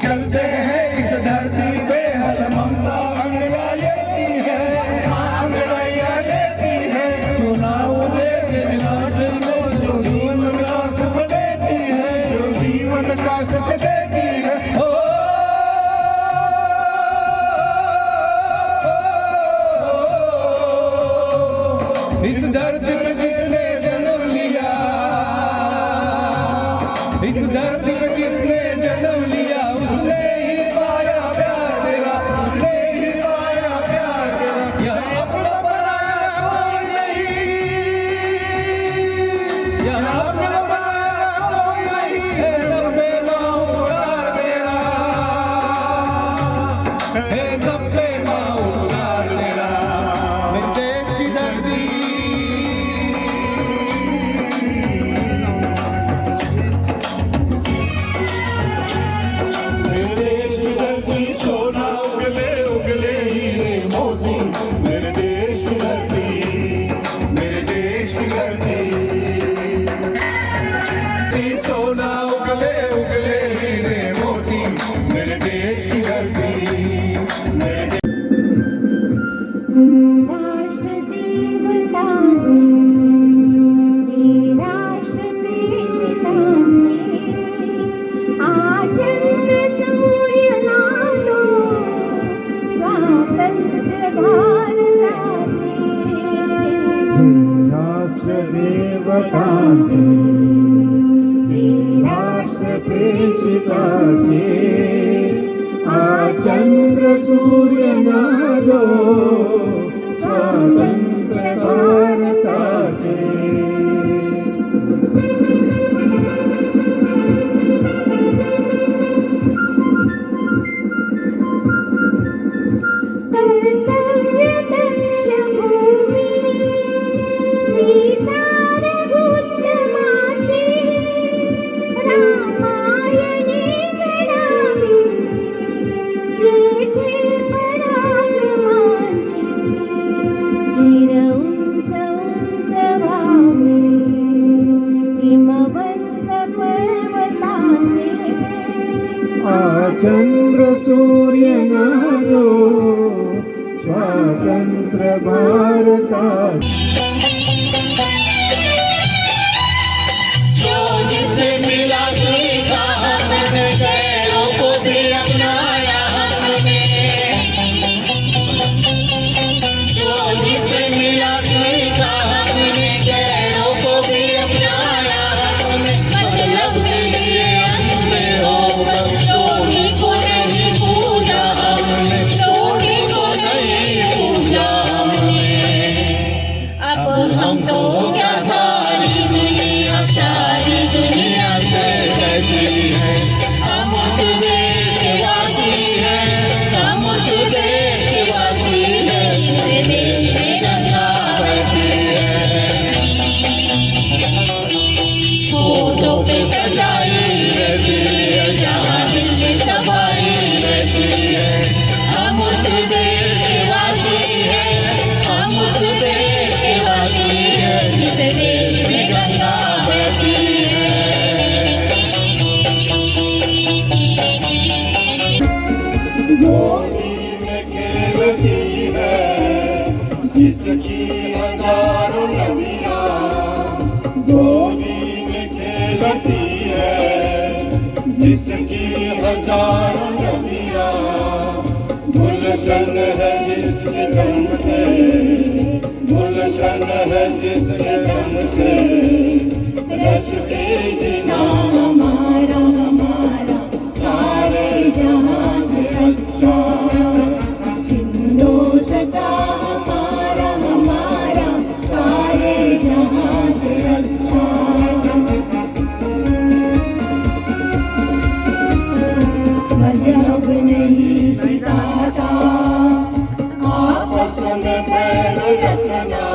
चलते हैं इस धरती पे हर ममता अंगड़ा लेती है, अंगड़ाइया लेती है। चुनाव लेके विराट में जो जीवन का सुख देती है, जो जीवन का सुख देती है। इस धरती पे जिसने जन्म लिया, इस धरती पे जिसने जन्म लिया, उसने ही पाया प्यार तेरा, उसने ही पाया प्यार तेरा। यहाँ अपना बनाया कोई नहीं, यहाँ अपना बनाया कोई नहीं है, सब पे माँ उतार तेरा है, सब पे माँ उतार तेरा। मेरे देश की धरती, सोना उगले उगले हीरे मोती, मेरे देश की धरती, मेरे देश की धरती। सोना उगले उगले हीरे मोती, मेरे देश की धरती, मेरे देश। राष्ट्रदेवतांचे, राष्ट्रप्रेषितांचे, आ चंद्र सूर्य नादो स्वतंत्र भारताचे। चंद्र सूर्य नारो स्वतंत्र भारता। जो जिसे मिला सीखा हमने, गैरों को भी अपनाया हमने। जो जिसे मिला सीखा हमने, गैरों को भी अपनाया हमने। मतलब के लिए अंधे होकर लोनी को नहीं पूजा हमने, लोनी को नहीं पूजा हमने। अब हम तो क्या सारी दुनिया से कहती है, हम उस देश के वासी हैं, हम उस देश के वासी हैं, जिस देश में गंगा बहती है। फोटो पे सजाई रहती है, जहाँ दिल में सफाई रहती है। हम उस देश के वासी हैं, हम उस देश के वासी हैं, जिस देश में गंगा बहती है। गोदी में खेलती है जिसकी हजारों नदियाँ, गोदी में खेलती है जिसकी हजारों नदियाँ। गुलशन है जिसके दम से, गुलशन है जिसके दम से, रश के जीना हमारा हमारा सारे जहाँ से अच्छा। हिंदुस्तां हमारा हमारा सारे जहाँ से अच्छा। मजहब नहीं सिखाता आपस में पैर रखना,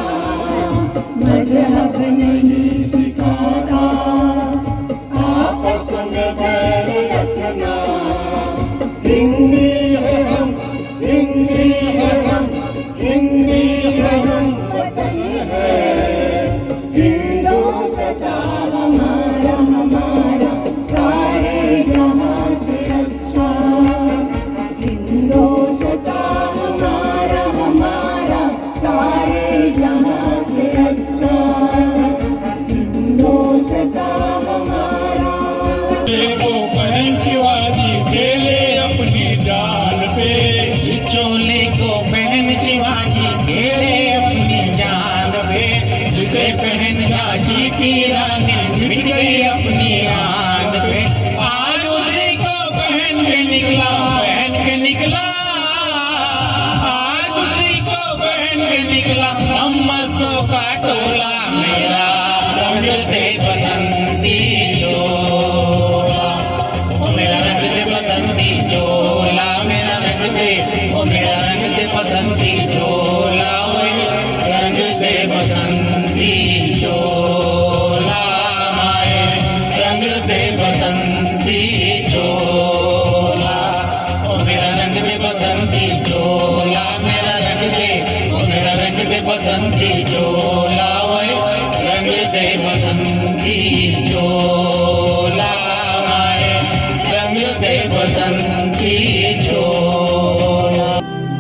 मजहब नहीं सिखाता आपस में पैर रखना। हिंदी है हम, हिंदी है हम, हिंदी है हम, वतन है हिंदुस्तां हमारा हमारा सारे जहाँ से अच्छा। के निकला, आज उसी को पहन के निकला हम मस्तों का टोला। मेरा रंग दे बसंती चोला, ओ मेरा रंग दे बसंती चोला, मेरा रंग दे, ओ मेरा रंग दे बसंती चोला, ओए रंग दे बसंती चोला, माए रंग दे बसंती चोला, ओ मेरा रंग दे बसंती चोला, मेरा रंग दे, ओ मेरा रंग दे बसंती चोला, ओए रंग दे बसंती चोला, माए रंग दे बसंती चोला।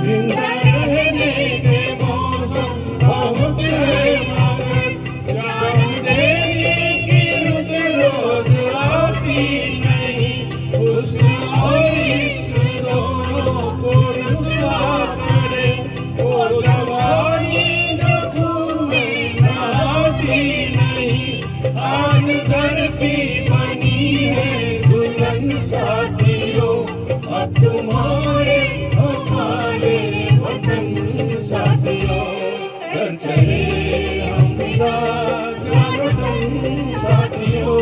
जिंदा रहने के मौसम बहुत है मगर जान देने की रुत रोज आती नहीं। हुस्न और इश्क दोनों को रुसवा करे वो जवानी जो खून में नहाती नहीं। आज धरती बनी है दुल्हन साथियों, अब तुम्हारे हमारे वतन साथियों, घर चले हम वतन साथियों,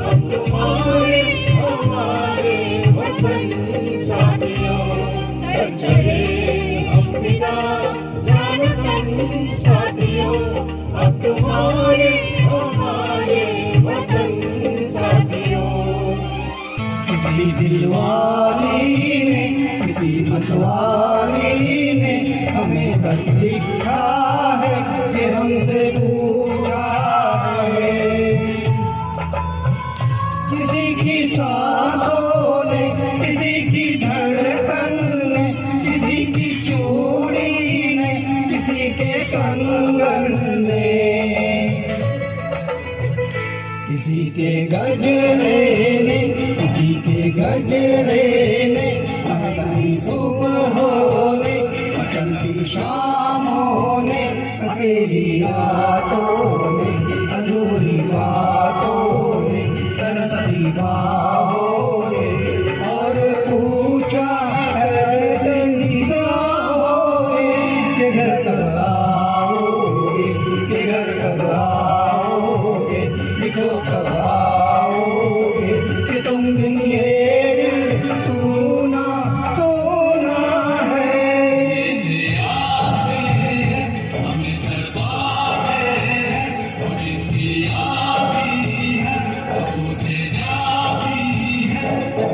अब तुम्हारे हमारे वतन साथियों, घर चले हम वतन साथियों, अब तुम्हारे हमारे वतन साथियों। किसी दिलवाली ने किसी मतवाली ने हमें कर सीखा है कि हमसे पूछा है। किसी की सांसों ने, किसी की धड़कन ने, किसी की चूड़ी ने, किसी के कंगन ने, किसी के गजरे ने, किसी के गजरे ने, अगली सुबहों ने, चलती शामों ने, अकेली रातों ने, अधूरी बातों ने, तरसती बाहों ने, और पूछा ऐसे निगाहों ने कि घर कब आओगे, कि घर कब आओगे, लिखो कब आओगे, कि तुम दिन ये दिल सोना सोना है।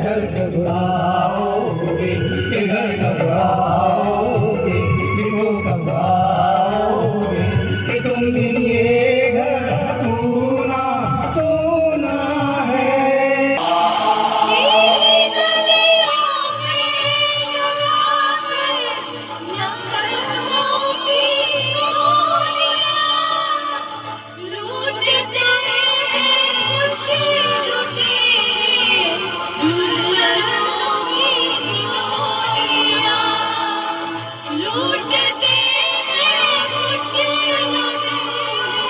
घर कब आओगे, कि घर कब आओगे, लिखो कब आओगे, कि तुम दिन ये घर सोना सोना है। तेरी गलियों में चला कर लहरों की गोलियां लूटते हैं कुछ लुटेरे दुल्हनों की गोलियां लूटते हैं कुछ लुटेरे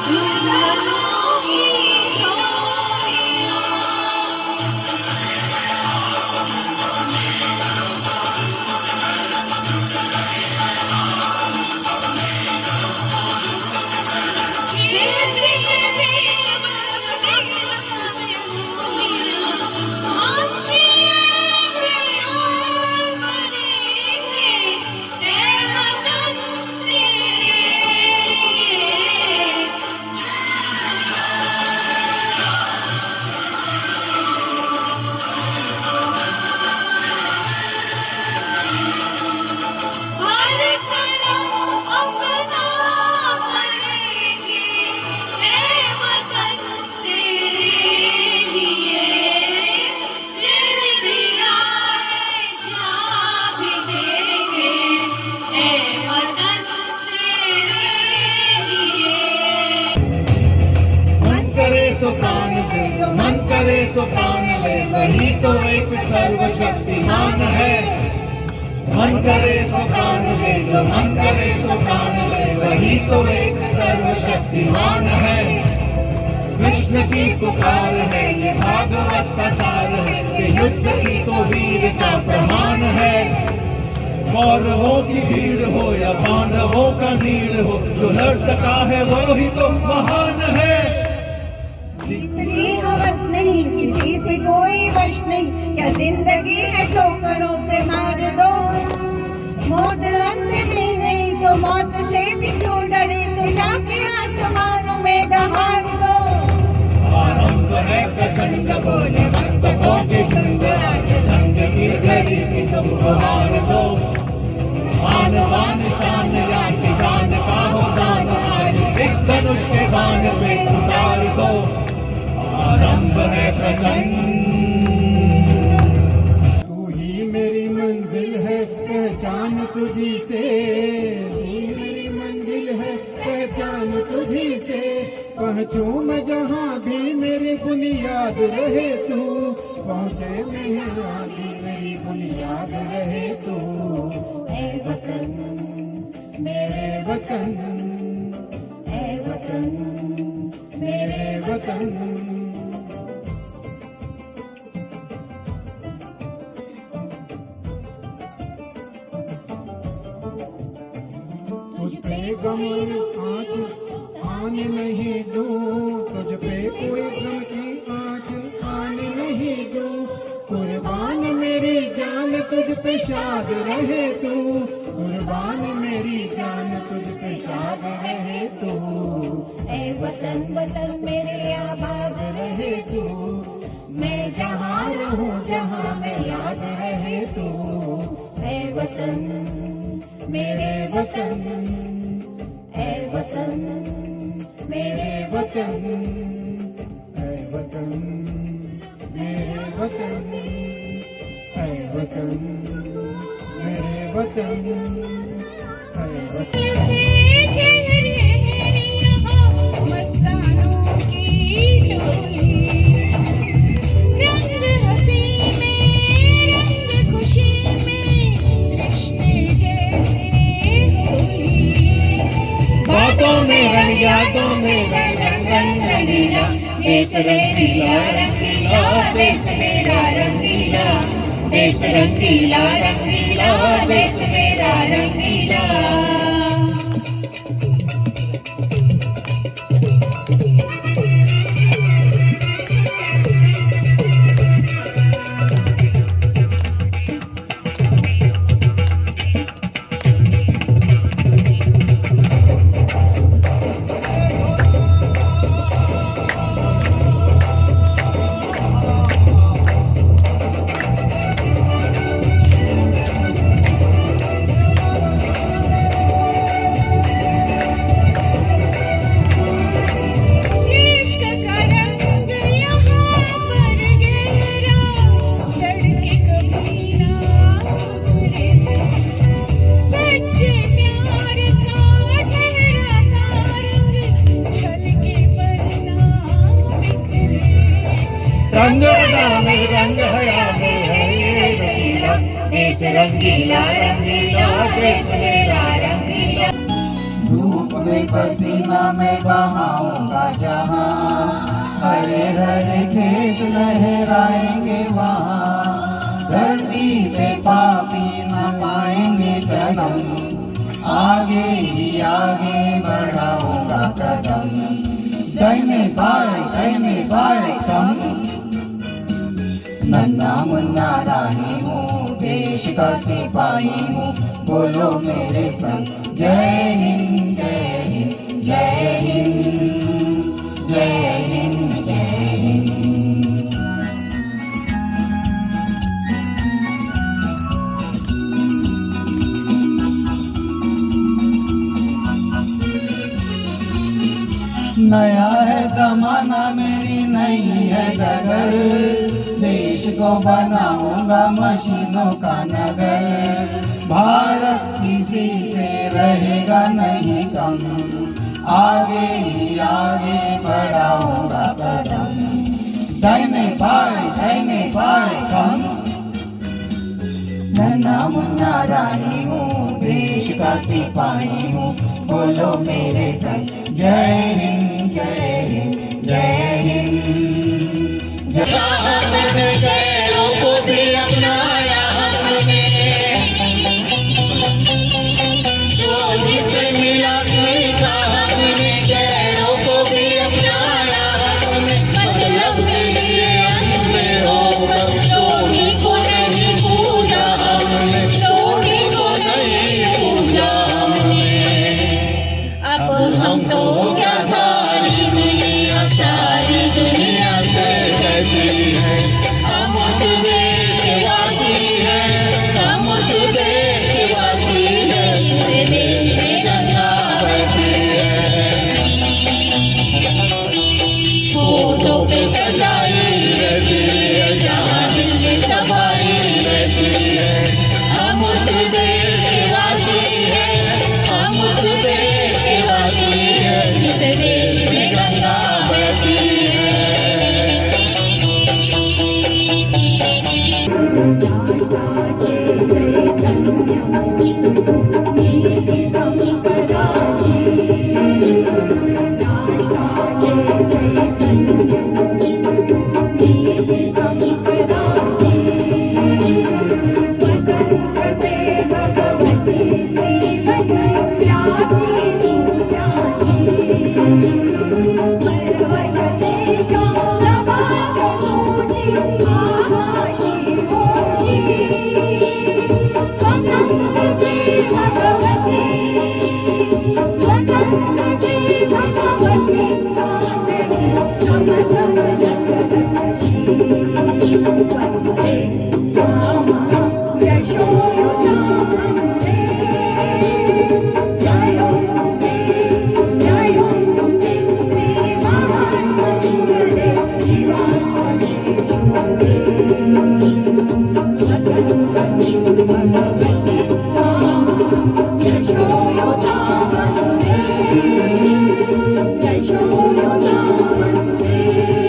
दुल्हनों की गोलियां। खेती में बदल से दुनिया हम जिएंगे और मरेंगे ऐ वतन तेरे लिए। हर करम अपना करेंगे ऐ वतन तेरे लिए। दिल दिया है जान भी देंगे ऐ वतन तेरे लिए। मन करे सो प्राण दे, मन करे सो प्राण ले, वही तो एक सर्वशक्तिमान है। मन करे सो प्राण दे, जो मन करे सो प्राण ले, वही तो एक सर्वशक्तिमान है। कृष्ण की पुकार है, ये भागवत का सार है, ये युद्ध की तो वीर का प्रमाण है। कौरवों की भीड़ हो या पांडवों का नीड़ हो, जो लड़ सका है वो ही तो महान है। की हवस नहीं, किसी पे कोई वश नहीं, क्या जिंदगी है ठोकरों पे मार दो। मौत अंत में नहीं तो मौत से भी क्यों डरे, तो जाके आसमानों में दहाड़ दो। आरंभ है प्रचंड बोले मस्तकों के झुंड, आज जंग की घड़ी की तुम हार दो। आन बान शान लाके जान का हो दान, आज एक धनुष के बाण पे उतार दो। आरंभ है प्रचंड। तू ही मेरी मंजिल है, पहचान तुझी से। तू ही मेरी मंजिल है, पहचान तुझी से। पहुँचूं मैं जहाँ भी मेरी बुनियाद रहे तू, पहुँचे मेरा भी मेरी बुनियाद रहे तू। ऐ वतन मेरे वतन, ऐ वतन मेरे वतन। तुझ पे गम आँच आने नहीं दूं, तुझ पे कोई गम की आँच आने नहीं दूं। कुर्बान मेरी जान तुझ पे शाद रहे तू, कुर्बान मेरी जान तुझ पे शाद रहे तू। ऐ वतन वतन मेरे आबाद रहे तू, मैं जहाँ रहूं जहाँ मैं याद रहे तू। ऐ वतन मेरे वतन, ऐ वतन मेरे वतन, ऐ वतन मेरे वतन, ऐ वतन मेरे वतन, ऐ वतन। से ठहरे हैं यहाँ मस्तानों की टोली। रंग हंसी में रंग खुशी में कृष्ण जैसे होली। बातों में रंग, यादों में रंग, रंग रंगीला। देश रंगीला रंगीला, देश मेरा रंगीला। देश रंगीला रंगीला, देश मेरा रंगीला। रंग में रंग हया में है ये रंगीला। देश रंगीला रंगीला, देश मेरा रंगीला। धूप में पसीना में बहाऊंगा जहाँ, हरे हरे खेत लहराएंगे वहाँ। धरती पे पापी न पाएंगे जन्म, आगे ही आगे बढ़ाऊंगा कदम। कहने पाए कम, नन्ना मुन्ना रानी हूँ, देश का सिपाही हूँ, बोलो मेरे संग जय हिंद जय हिंद जय हिंद जय हिंद जय हिंद। नया है जमाना मेरी नई है डगर, देश को बनाऊंगा मशीनों का नगर। भारत किसी से रहेगा नहीं कम, आगे ही आगे बढ़ाऊंगा कदम। कहने पाए कम, नन्ना मुन्ना रानी हूँ, देश का सिपाही हूँ, बोलो मेरे संग जय हिंद जय हिंद जय हिंद। हमने गैरों को भी अपनाया हमने, जो जिसे मिला सीखा हमने, गैरों को भी अपनाया हमने। मतलब के लिए अंधे होकर लोभी को नहीं पूजा हमने, लोभी को नहीं पूजा हमने। अब हम तो क्या सारी दुनिया से कहती है, हम उस देश के वासी हैं, हम उस देश के वासी हैं, जिस देश में गंगा बहती है। फोटो पे सजाई रहती है, जहाँ दिल में सफाई रहती है। हम उस देश के वासी हैं, हम उस देश के वासी हैं, जिस देश में गंगा बहती है।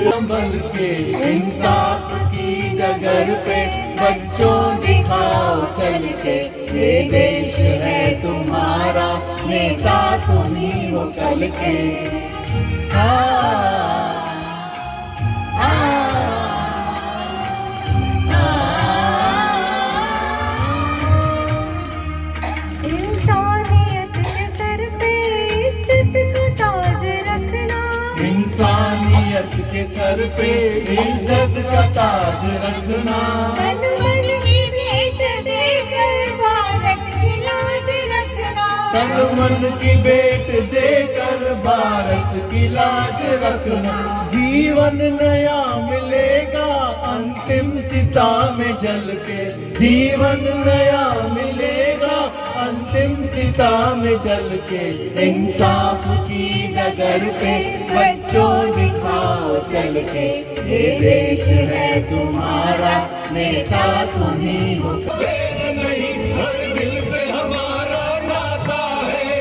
संभल के इंसाफ की डगर पे बच्चों दिखाओ चल के, ये देश है तुम्हारा, नेता तुम्ही हो कल के। इंसानियत के सर पे इज्जत का ताज रखना, इंसानियत के सर पे इज्जत का ताज रखना। तन मन की भेंट देकर भारत की लाज रखना, तन मन की भेंट देकर भारत की लाज रखना। जीवन नया मिलेगा अंतिम चिता में जल के, जीवन नया मिलेगा अंतिम चिता में जल के। इंसाफ की डगर पे बच्चों दिखाओ चल के, ये देश है तुम्हारा, नेता तुम्ही हो। नहीं हर दिल से हमारा नाता है,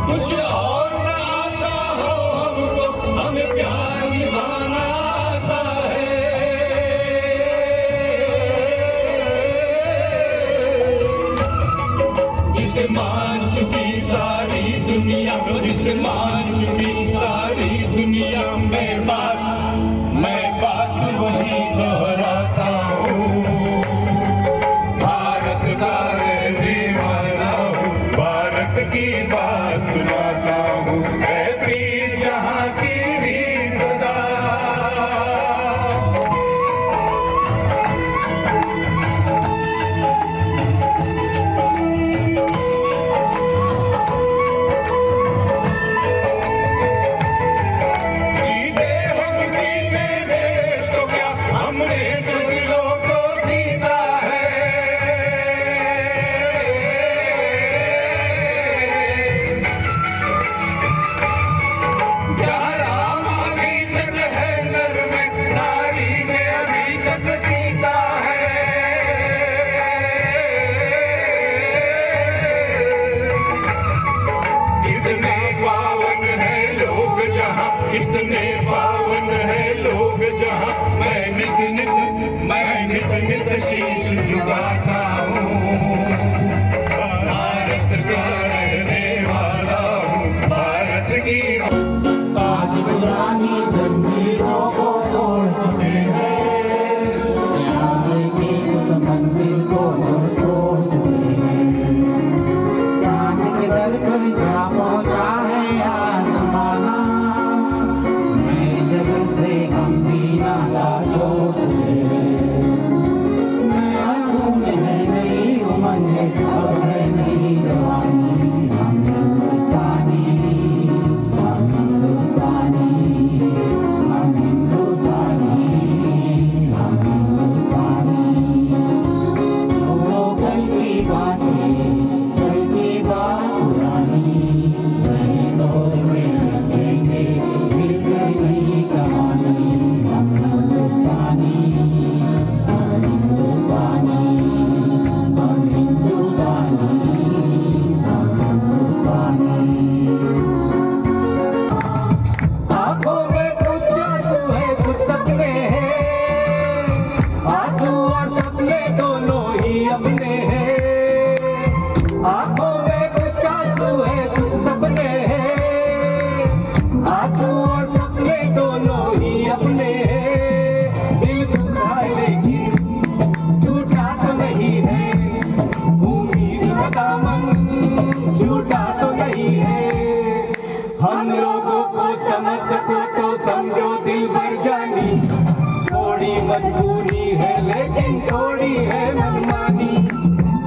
कुछ और न आता हो हमको, हमें प्यार निभाना आता है। जिसे मान चुकी सारी दुनिया, जिसे मान चुकी सारी दुनिया, मैं बात वही दोहराता हूँ। भारत का रहने वाला हूँ, भारत की बात सुनाता हूँ। मैं पीर जहाँ की भी सदा, कितने पावन है लोग जहाँ, मैं नित नित शीश झुकाता हूँ। भारत का रहने आज पुरानी जंजीरों को तोड़ चुके हैं, आगे के उस मंदिर को तोड़ चुके हैं। चांद के दर पर जा पहुंचा है आज जमाना, नए जगत से हम भी नाता जोड़ चुके हैं। नया खून है, नई उमंग है, अब है नई जवानी। हम हिंदुस्तानी, हम हिंदुस्तानी, हम हिंदुस्तानी, हम हिंदुस्तानी। छोड़ो कल की बातें, कल की बात पुरानी, नए दौर में लिखेंगे मिलकर नई कहानी। हम हिंदुस्तानी, हम हिंदुस्तानी, हम हिंदुस्तानी, हम हिंदुस्तानी। आंखों में कुछ आंसू है, कुछ सपने हैं, आंसू और सपने दोनों ही अपने हैं। आंखों में कुछ आंसू है, कुछ सपने हैं, आंसू और सपने दोनों ही अपने हैं। दिल दुखा लेकिन झूठा तो नहीं है, उम्मीद का दामन झूठा तो नहीं है। हम लोगों को समझ सको तो समझो दिल भर जानी, थोड़ी मजबूरी है लेकिन थोड़ी है मनमानी,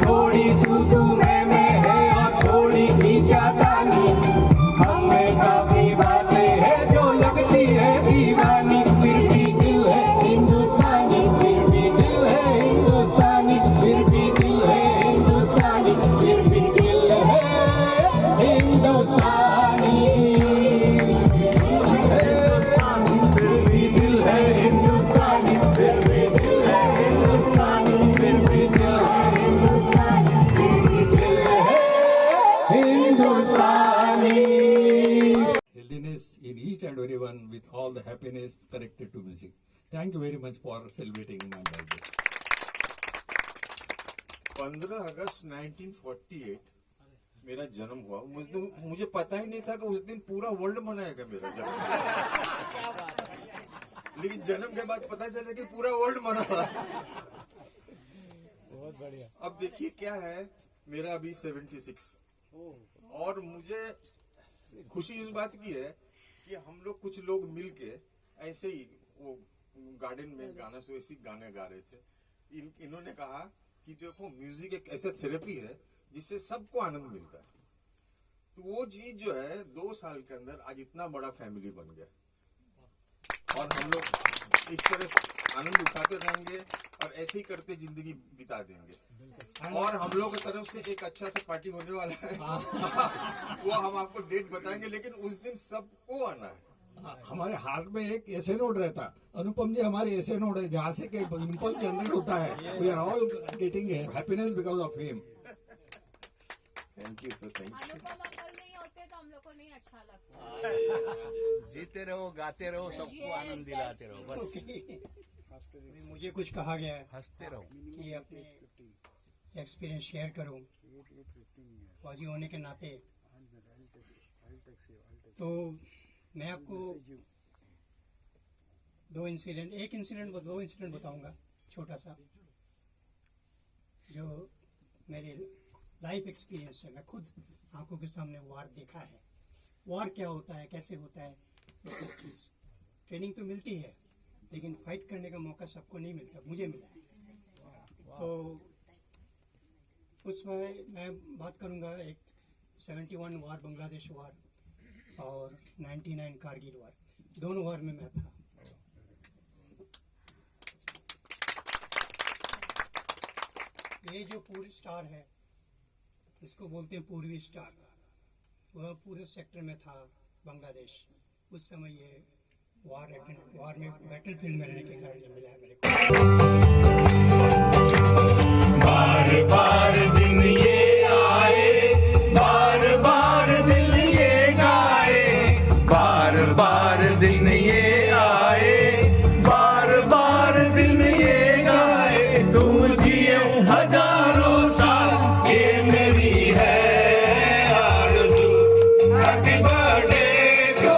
थोड़ी तू मैं है और थोड़ी खींचातानी। हमें काफी बातें हैं जो लगती है दीवानी, फिर भी दिल है हिंदुस्तानी, फिर भी दिल है हिंदुस्तानी, फिर भी दिल है हिंदुस्तानी, फिर भी दिल है हिंदुस्तानी। फिर भी दिल है हिंदुस्तानी, फिर भी दिल है हिंदुस्तानी, फिर भी दिल है हिंदुस्तानी, फिर भी दिल है हिंदुस्तानी। Healthiness in each and everyone with all the happiness connected to music. Thank you very much for celebrating my birthday. 15 अगस्त 1948 मेरा जन्म हुआ। मुझे पता ही नहीं था कि उस दिन पूरा वर्ल्ड मनाएगा मेरा जन्म। लेकिन जन्म के बाद पता चला कि पूरा वर्ल्ड मना रहा है। बहुत बढ़िया। अब देखिए क्या है, मेरा अभी 76 और मुझे खुशी इस बात की है कि हम लोग कुछ लोग मिलके ऐसे ही वो गार्डन में गाना सो ऐसी गाने गा रहे थे। इन्होंने कहा कि देखो म्यूजिक एक ऐसा थेरेपी है जिससे सबको आनंद मिलता है। तो वो चीज जो है 2 साल के अंदर आज इतना बड़ा फैमिली बन गया और हम लोग इस तरह से आनंद उठाते रहेंगे और ऐसे ही करते जिंदगी बिता देंगे। और हम लोग की तरफ से एक अच्छा सा पार्टी होने वाला है वो हम आपको डेट बताएंगे, लेकिन उस दिन सबको आना है। हमारे हार्ट में एक ऐसे नोड रहता, अनुपम जी हमारे ऐसे नोड है जहाँ से इम्पल्स जनरेट होता है। We are all getting happiness because of him. Thank you sir, thank you. Anupam uncle नहीं होते तो हम लोग को नहीं अच्छा लगता। जीते रहो, गाते रहो, सबको आनंद दिलाते रहो, बस मुझे कुछ कहा गया है हंसते रहो। कि अपने एक्सपीरियंस शेयर करूं फौजी होने के नाते। तो मैं आपको दो इंसिडेंट बताऊंगा छोटा सा, जो मेरे लाइफ एक्सपीरियंस है। मैं खुद आंखों के सामने वार देखा है। वार क्या होता है, कैसे होता है, ये सब चीज़ ट्रेनिंग तो मिलती है लेकिन फाइट करने का मौका सबको नहीं मिलता, मुझे मिला है। तो उसमें मैं बात करूंगा एक 71 वार, बांग्लादेश वार और 99 कारगिल वार, दोनों वार में मैं था। ये जो पूर्वी स्टार है इसको बोलते हैं पूर्वी स्टार, वह पूरे सेक्टर में था बांग्लादेश। उस समय ये वार में बैटल फील्ड में रहने के कारण ये मिला है मेरे को। बार बार दिन ये आए, बार बार दिल ये गाए, बार बार दिन ये आए, बार बार दिन ये गाए। तुम जिए हजारों साल, ये मेरी है आरज़ू। हैप्पी बर्थडे टू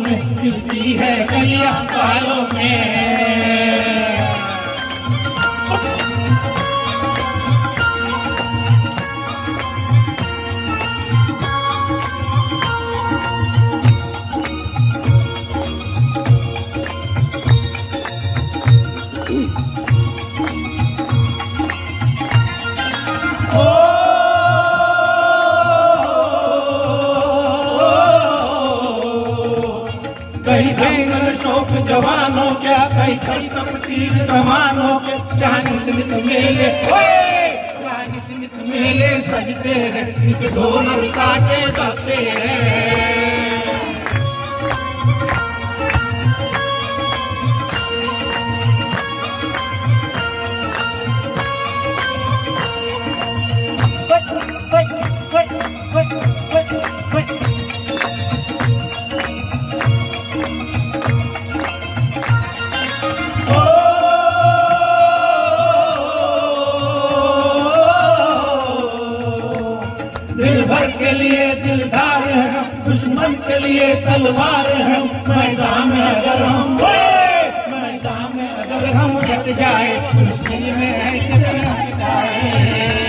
में खिलती है कलियां बालों में। कहीं जंगल शौक जवानों क्या, कहीं कब तीर कमानों के, जहाँ नित नित मेले, जहाँ नित नित मेले सजते हैं, नित ढोल और ताशे बजते हैं। दिल भर के लिए दिलदार है, दुश्मन के लिए तलवार है। मैदान में अगर हम डट जाए, मुश्किल में है कि डट जाए।